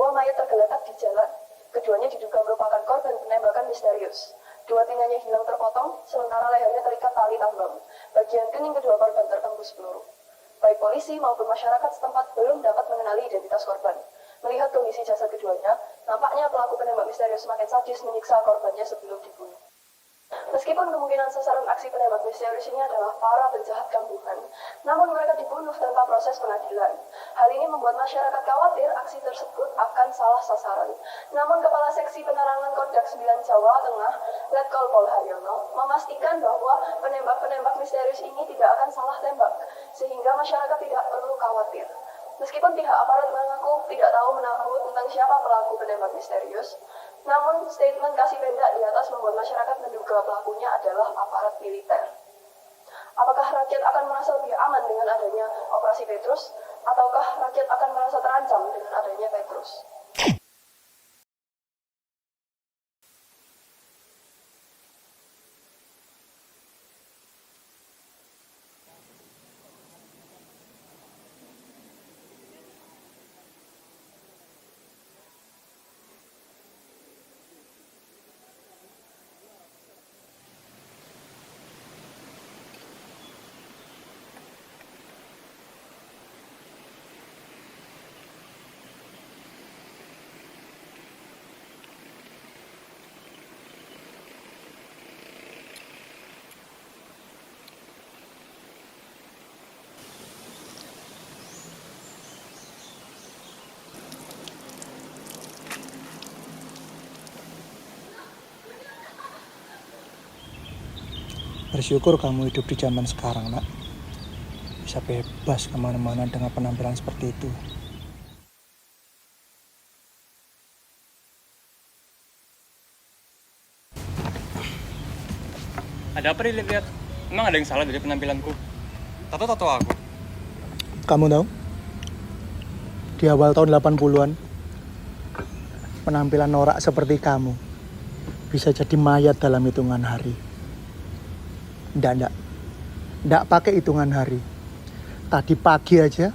Sebuah mayat tergeletak di jalan. Keduanya diduga merupakan korban penembakan misterius. Dua telinganya hilang terpotong, sementara lehernya terikat tali tambang. Bagian kening kedua korban tertembus peluru. Baik polisi maupun masyarakat setempat belum dapat mengenali identitas korban. Melihat kondisi jasad keduanya, nampaknya pelaku penembak misterius semakin sadis menyiksa korbannya sebelum dibunuh. Meskipun kemungkinan sasaran aksi penembak misterius ini adalah para penjahat kambuhan, namun mereka dibunuh tanpa proses pengadilan. Hal ini membuat masyarakat khawatir aksi tersebut akan salah sasaran. Namun Kepala Seksi Penerangan Kodam 9 Jawa Tengah, Letkol Pol Haryono, memastikan bahwa penembak-penembak misterius ini tidak akan salah tembak, sehingga masyarakat tidak perlu khawatir. Meskipun pihak aparat mengaku tidak tahu menahu tentang siapa pelaku penembak misterius, namun statement Kasipenda di atas membuat masyarakat menduga pelakunya adalah aparat militer. Apakah rakyat akan merasa lebih aman dengan adanya Operasi Petrus, ataukah rakyat akan merasa terancam dengan adanya Petrus? Bersyukur kamu hidup di zaman sekarang, nak. Bisa bebas kemana-mana dengan penampilan seperti itu. Ada apa dilihat-lihat? Emang ada yang salah dari penampilanku? Tato-tato aku? Kamu tahu? Di awal tahun 80-an, penampilan norak seperti kamu bisa jadi mayat dalam hitungan hari. Nggak pakai hitungan hari. Tadi pagi aja,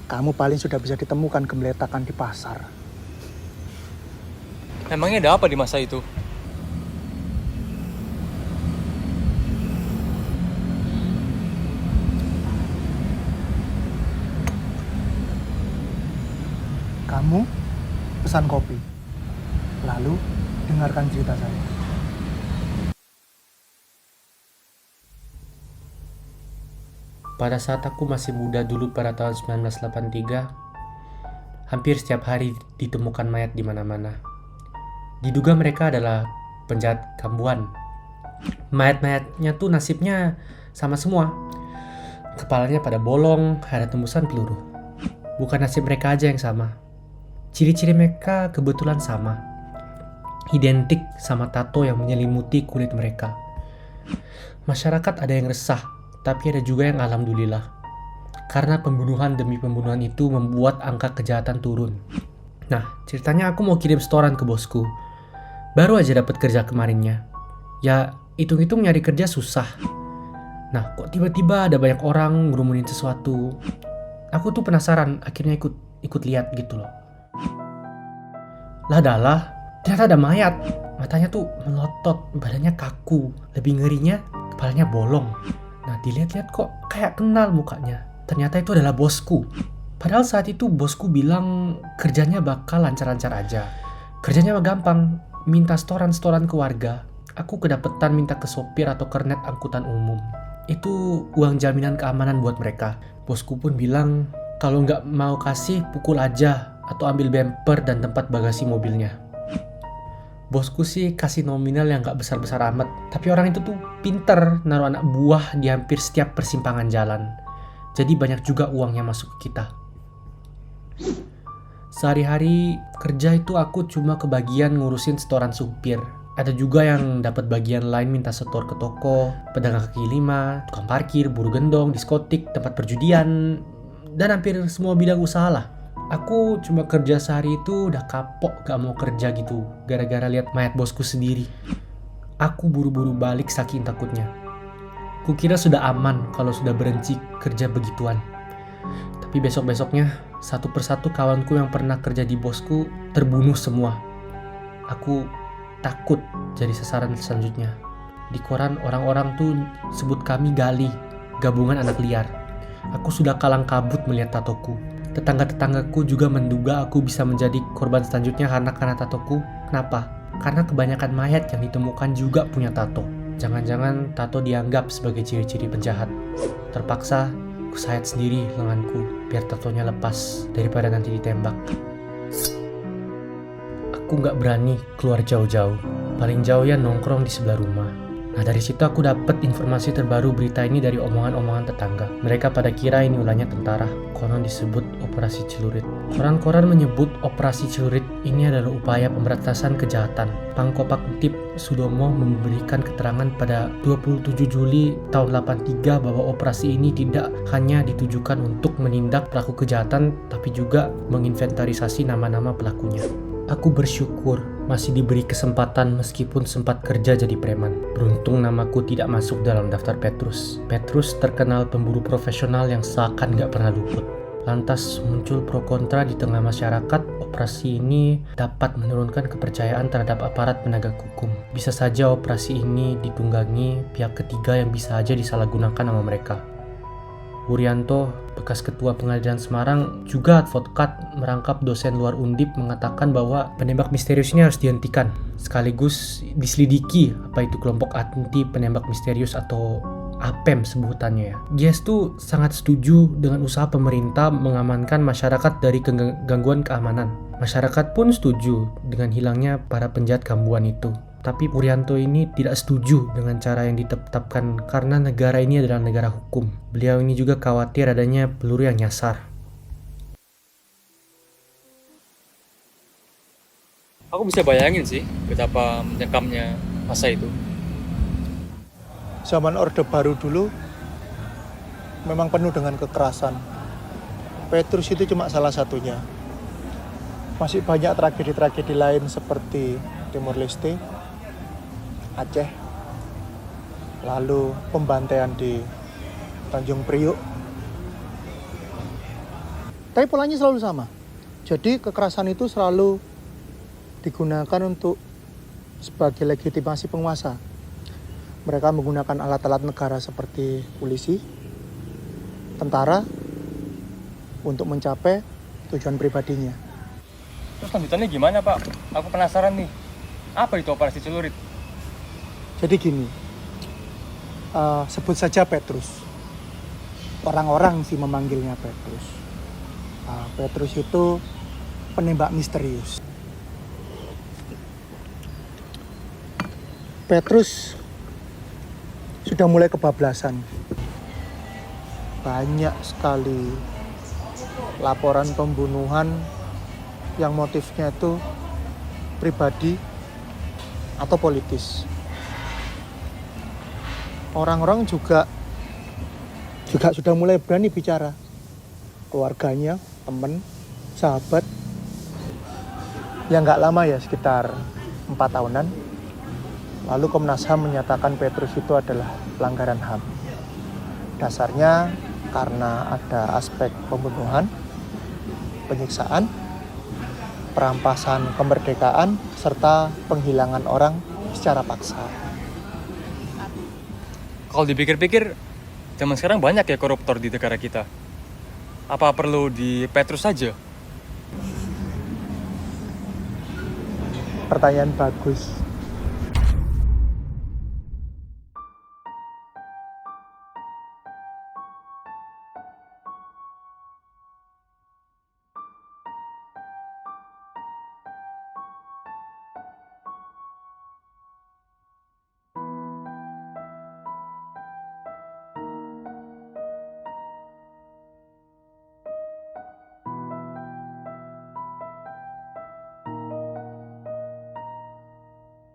kamu paling sudah bisa ditemukan gembletakan di pasar. Emangnya ada apa di masa itu? Kamu pesan kopi, lalu dengarkan cerita saya. Pada saat aku masih muda dulu pada tahun 1983, hampir setiap hari ditemukan mayat di mana-mana. Diduga mereka adalah penjahat kambuhan. Mayat-mayatnya tuh nasibnya sama semua. Kepalanya pada bolong, ada tembusan peluru. Bukan nasib mereka aja yang sama. Ciri-ciri mereka kebetulan sama. Identik sama tato yang menyelimuti kulit mereka. Masyarakat ada yang resah, tapi ada juga yang alhamdulillah. Karena pembunuhan demi pembunuhan itu membuat angka kejahatan turun. Nah, ceritanya aku mau kirim setoran ke bosku. Baru aja dapat kerja kemarinnya. Ya, hitung-hitung nyari kerja susah. Nah, kok tiba-tiba ada banyak orang ngerumunin sesuatu. Aku tuh penasaran, akhirnya ikut lihat gitu loh. Lah dalah, ternyata ada mayat. Matanya tuh melotot, badannya kaku. Lebih ngerinya, kepalanya bolong. Nah, dilihat-lihat kok kayak kenal mukanya. Ternyata itu adalah bosku. Padahal saat itu bosku bilang kerjanya bakal lancar-lancar aja. Kerjanya mah gampang, minta setoran-setoran ke warga. Aku kedapetan minta ke sopir atau kernet angkutan umum. Itu uang jaminan keamanan buat mereka. Bosku pun bilang kalau nggak mau kasih pukul aja atau ambil bumper dan tempat bagasi mobilnya. Bosku sih kasih nominal yang gak besar-besar amat. Tapi orang itu tuh pinter naruh anak buah di hampir setiap persimpangan jalan. Jadi banyak juga uang yang masuk ke kita. Sehari-hari kerja itu aku cuma kebagian ngurusin setoran supir. Ada juga yang dapat bagian lain minta setor ke toko, pedagang kaki lima, tukang parkir, buru gendong, diskotik, tempat perjudian, dan hampir semua bidang usaha lah. Aku cuma kerja sehari itu udah kapok gak mau kerja gitu gara-gara lihat mayat bosku sendiri. Aku buru-buru balik saking takutnya. Kukira sudah aman kalau sudah berhenti kerja begituan. Tapi besok-besoknya Satu persatu kawanku yang pernah kerja di bosku terbunuh semua. Aku takut jadi sasaran selanjutnya. Di koran orang-orang tuh sebut kami Gali, gabungan anak liar. Aku sudah kalang kabut melihat tatoku. Tetangga-tetanggaku juga menduga aku bisa menjadi korban selanjutnya karena tatoku. Kenapa? Karena kebanyakan mayat yang ditemukan juga punya tato. Jangan-jangan tato dianggap sebagai ciri-ciri penjahat. Terpaksa aku sayat sendiri lenganku biar tatonya lepas daripada nanti ditembak. Aku nggak berani keluar jauh-jauh. Paling jauh ya nongkrong di sebelah rumah. Nah dari situ aku dapat informasi terbaru berita ini dari omongan-omongan tetangga. Mereka pada kira ini ulahnya tentara. Konon disebut Operasi Celurit. Koran-koran menyebut Operasi Celurit ini adalah upaya pemberantasan kejahatan. Pangkopak Tip Sudomo memberikan keterangan pada 27 Juli tahun 83 bahwa operasi ini tidak hanya ditujukan untuk menindak pelaku kejahatan, tapi juga menginventarisasi nama-nama pelakunya. Aku bersyukur masih diberi kesempatan meskipun sempat kerja jadi preman. Beruntung namaku tidak masuk dalam daftar Petrus. Petrus terkenal pemburu profesional yang seakan gak pernah luput. Lantas muncul pro kontra di tengah masyarakat. Operasi ini dapat menurunkan kepercayaan terhadap aparat penegak hukum. Bisa saja operasi ini ditunggangi pihak ketiga yang bisa aja disalahgunakan sama mereka. Wuryanto, bekas ketua pengadilan Semarang, juga advokat merangkap dosen luar Undip mengatakan bahwa penembak misterius ini harus dihentikan. Sekaligus diselidiki apa itu kelompok anti penembak misterius atau APEM sebutannya ya. Gies tuh sangat setuju dengan usaha pemerintah mengamankan masyarakat dari gangguan keamanan. Masyarakat pun setuju dengan hilangnya para penjahat kambuan itu. Tapi Wuryanto ini tidak setuju dengan cara yang ditetapkan karena negara ini adalah negara hukum. Beliau ini juga khawatir adanya peluru yang nyasar. Aku bisa bayangin sih betapa menyekamnya masa itu. Zaman Orde Baru dulu memang penuh dengan kekerasan. Petrus itu cuma salah satunya. Masih banyak tragedi-tragedi lain seperti Timor Leste, Aceh, lalu pembantaian di Tanjung Priok. Tapi polanya selalu sama. Jadi kekerasan itu selalu digunakan untuk sebagai legitimasi penguasa. Mereka menggunakan alat-alat negara seperti polisi, tentara untuk mencapai tujuan pribadinya. Terus lanjutannya gimana, Pak? Aku penasaran nih. Apa itu Operasi Celurit? Jadi gini, sebut saja Petrus. Orang-orang sih memanggilnya Petrus. Petrus itu penembak misterius. Petrus sudah mulai kebablasan. Banyak sekali laporan pembunuhan yang motifnya itu pribadi atau politis. Orang-orang juga sudah mulai berani bicara. Keluarganya, teman, sahabat. Ya nggak lama ya, sekitar 4 tahunan. Lalu Komnas HAM menyatakan Petrus itu adalah pelanggaran HAM. Dasarnya karena ada aspek pembunuhan, penyiksaan, perampasan kemerdekaan, serta penghilangan orang secara paksa. Kalau dipikir-pikir, zaman sekarang banyak ya koruptor di negara kita. Apa perlu di Petrus saja? Pertanyaan bagus.